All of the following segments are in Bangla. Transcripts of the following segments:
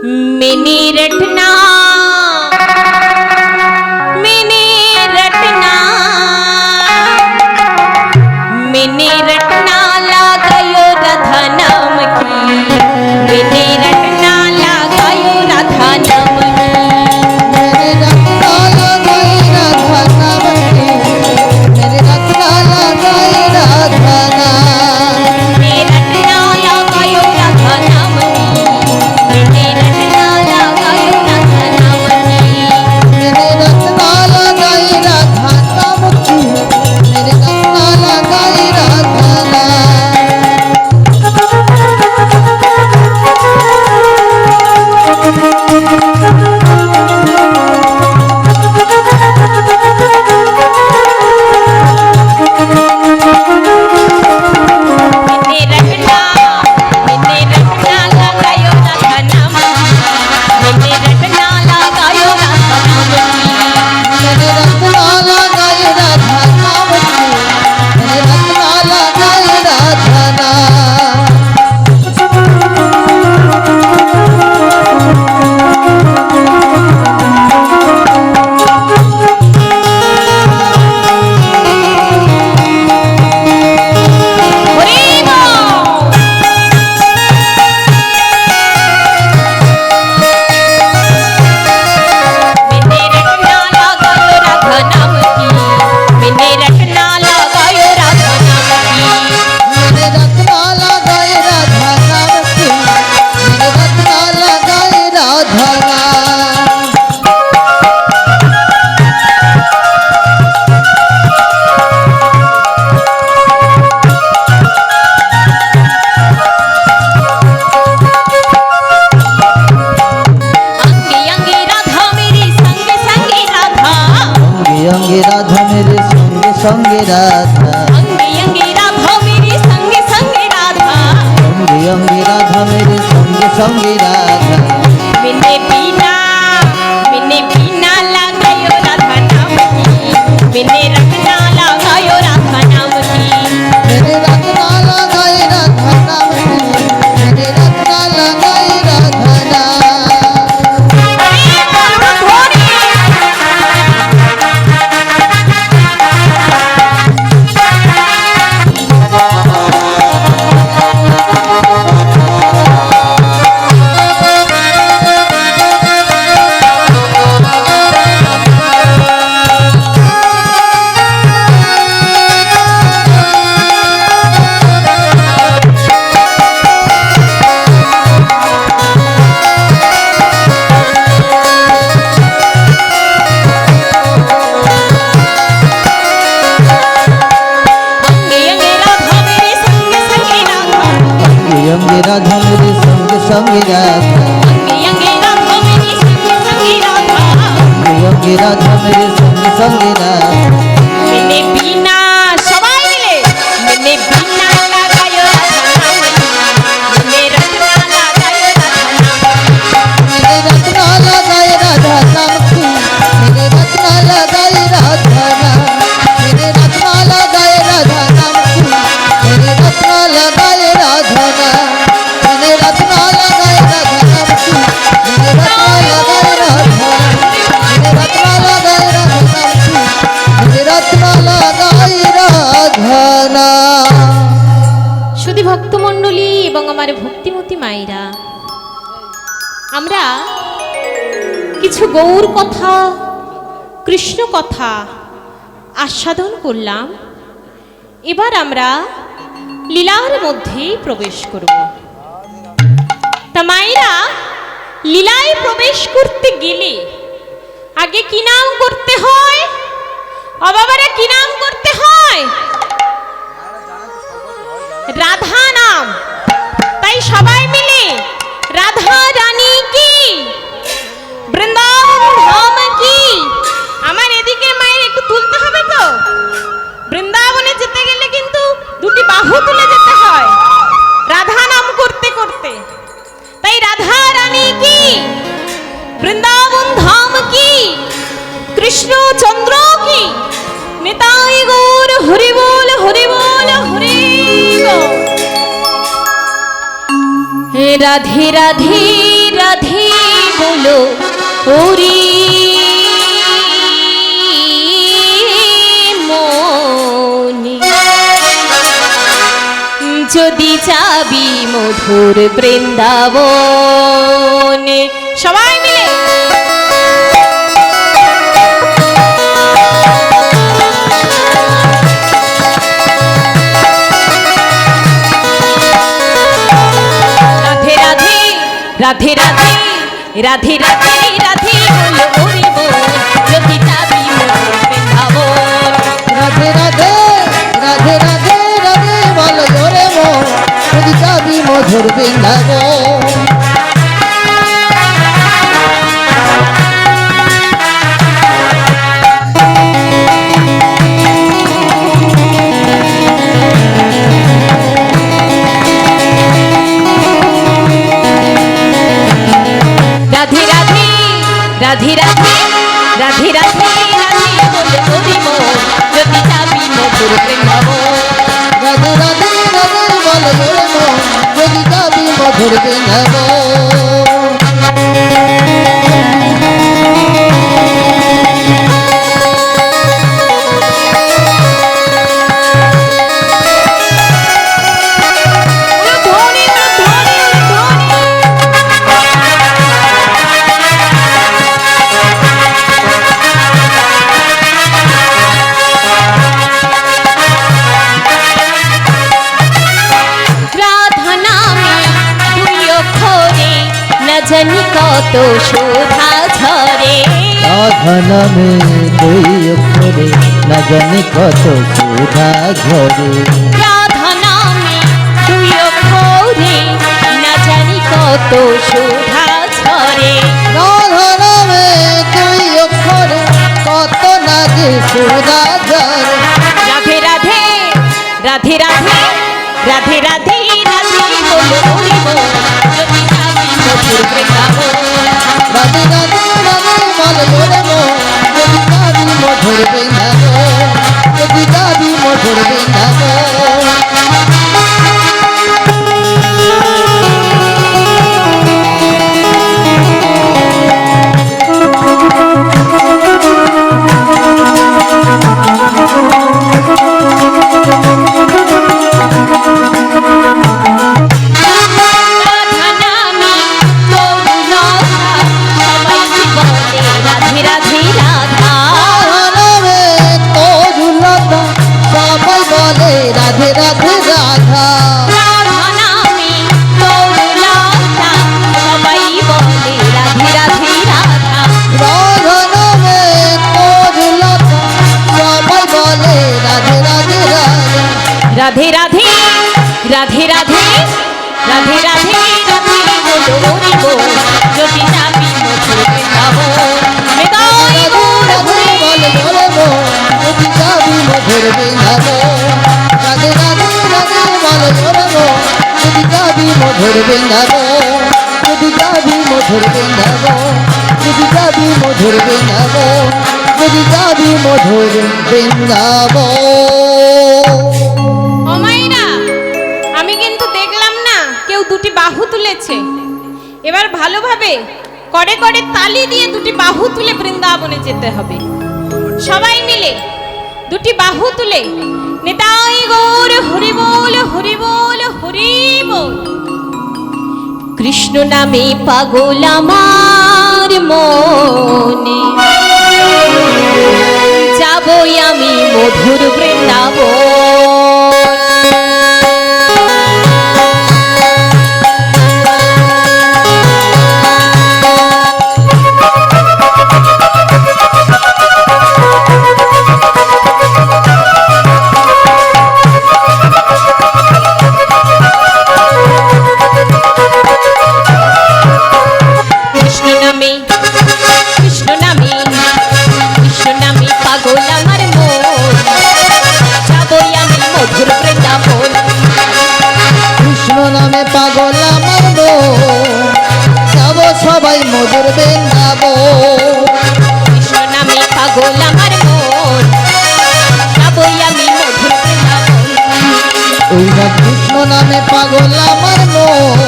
मिनी रटना मिनी रटना मिनी रटना लगायो राधा नाम की मिनी रटना लगायो राधा नाम संगे राधा अंगे अंगे राधा मेरे संगे संगे राधा अंगे अंगे राधा मेरे संगे संगे राधा मैंने बिना लगायो राधा नाम की मैंने रखना लगायो राधा नाम की मेरे रखना लगाए राधा नाम की मेरे रखना लगाए राधा नाम राधा मेरे संगे संगे राधा अंगे राधा मेरे संगे संगे राधा अंगे राधा मेरे संगे संगे राधा मैंने बिना सबाई मिले मैंने बिना लगायो राधा नाम की मैंने रखना लगायो राधा नाम की मेरे रखना लगाए राधा नाम मेरे रखना लगाए राधा नाम मेरे रखना लगाए राधा नाम मेरे रखना लगाए राधा नाम मेरे रखना लगाए राधा मेरे रखना लगाए राधा नाम मेरे रखना लगाए राधा नाम। শুধু ভক্তমণ্ডলী এবং আমার ভক্তিমতী মায়েরা, আমরা কিছু গৌর কথা কৃষ্ণ কথা আস্বাদন করলাম। এবার আমরা লীলার মধ্যে প্রবেশ করব। তা মায়েরা, লীলায় প্রবেশ করতে গেলে আগে কি নাম করতে হয়? ও বাবারা, কি নাম করতে হয়? রাধা নাম। তাই সবাই মিলে রাধা রানী কি, বৃন্দাবন ধাম কি। আমার এদিকে মায়ের একটু তুলতে হবে তো। বৃন্দাবনে যেতে গেলে কিন্তু দুটি বাহু তুলে যেতে হয় রাধা নাম করতে করতে। তাই রাধা রানী কি, বৃন্দাবন ধাম কি, কৃষ্ণ চন্দ্র কি, নিতাই গৌর হরি বল হরি বল হরি বল। রাধে রাধে রাধে ওরে মনে যদি যাবি মধুর বৃন্দাবনে সবাই মিলে রাধে রাধে রাধে রাধে রাধে বলো ওরে বোন যদি যাবি মধুর বৃন্দাবন রাধে রাধে রাধে রাধে রাধে বল জোরে মন যদি যাবি মধুর বৃন্দাবন রাধে রাধে রাধে রাধে রাধে রাধে রাধে বলো ওরে বোন যদি যাবি মধুর বৃন্দাবন রাধে রাধে রাধে বল জোরে মন যদি যাবি মধুর বৃন্দাবন ধ্বনি ধ্বনি রাধা নামে দুই অক্ষরে না জানি কত শোভা ঝরে রাধা নামে দুই অক্ষরে না জানি কত সুধা ঝরে রাধা নামে দুই অক্ষরে না জানি কত শোভা ঝরে রাধা নামে দুই অক্ষরে কত না যে সুধা ঝরে রাধে রাধে রাধে রাধে রাধে রাধে রাধে বলো ওরে বোন যদি যাবি মধুর বৃন্দাবন রাধে রাধে রাধে বল জোরে মন যদি যাবি মধুর বৃন্দাবন যদি যাবি মধুর বৃন্দাবন রাধা নামে তরুলতা সবাই বলে রাধে রাধে রাধা রাধা নামে তরুলতা সবাই বলে রাধে রাধে রাধা রাধা নামে তরুলতা সবাই বলে রাধে রাধে রাধা রাধা নামে তরুলতা সবাই বলে রাধে রাধে রাধা রাধে রাধে রাধে রাধে রাধে রাধে রাধে বলো ওরে বোন যদি যাবি মধুর বৃন্দাবন হৃদয় গৌর রাধে বল জোরে মন যদি যাবি মধুর বৃন্দাবন রাধে রাধে রাধে বল জোরে মন যদি যাবি মধুর বৃন্দাবন যদি যাবি মধুর বৃন্দাবন যদি যাবি মধুর বৃন্দাবন যদি যাবি মধুর বৃন্দাবন অমাইরা আমি কিন্তু দেখলাম না কেউ দুটি বাহু তুলেছে এবার ভালোভাবে করে করে তালি দিয়ে দুটি বাহু তুলে বৃন্দাবনে যেতে হবে সবাই মিলে দুটি বাহু তুলে নিতাই গৌর হরি বল হরি বল হরি বল কৃষ্ণ নামে পাগল আমার মনে যাবই আমি মধুর বৃন্দাবন সবাই মধুর বৃন্দাবন। কৃষ্ণ নামে পাগল আমার মন, যাবই আমি মধুর বৃন্দাবন। ওই না কৃষ্ণ নামে পাগল আমার মন,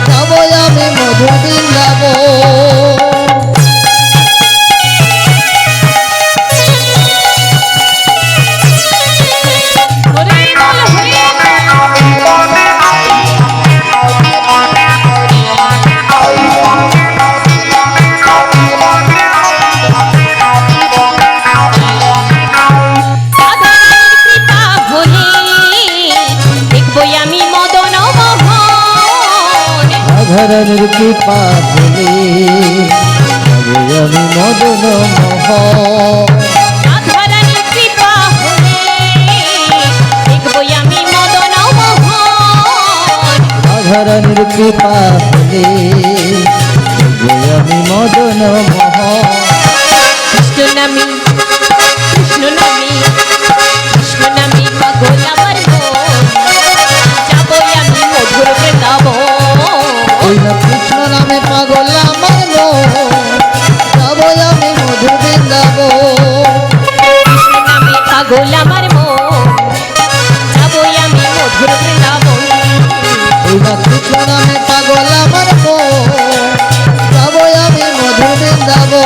যাবো আমি মধুর বৃন্দাবন। কৃপা বলে আমি মদন মোহন রাধারানীর কৃপা হলে দেখবই আমি মদন মোহন। রাধারানীর কৃপা হলে আমি মদন মোহন কৃষ্ণ নামে কৃষ্ণ নামে কৃষ্ণ নামে পাগল আমার মন, যাবই আমি মধুর বৃন্দাবন। ওই না কৃষ্ণ নামে পাগল আমার মন যাব আমি মধুর বৃন্দাবন কৃষ্ণ নামে পাগল আমার মন, যাবই আমি মধুর বৃন্দাবন। ওই না কৃষ্ণ নামে পাগল আমার মন যাব আমি মধুর বৃন্দাবন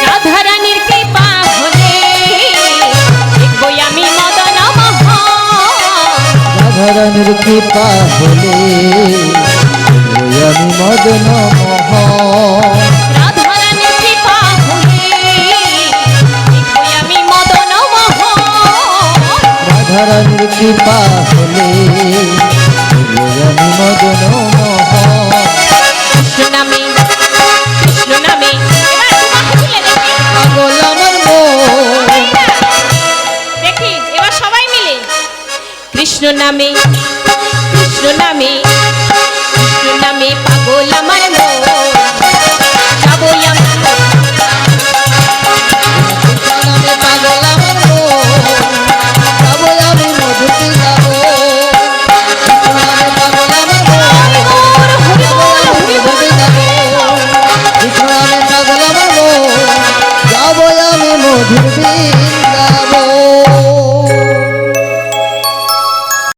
রাধারানীর কৃপা হলে দেখবই আমি মদন মোহন। রাধারানীর কৃপা হলে আমি মদন মোহন রাধারানীর কৃপা হলে দেখবই আমি মদন মোহন। রাধারানীর কৃপা হলে আমি মদন মোহন কৃষ্ণ নামে কৃষ্ণ নামে এবার তোমাকে তুলে দেখি। পাগল আমার মন দেখি এবার সবাই মিলে কৃষ্ণ নামে কৃষ্ণ নামে কৃষ্ণ নামে পাগল আমার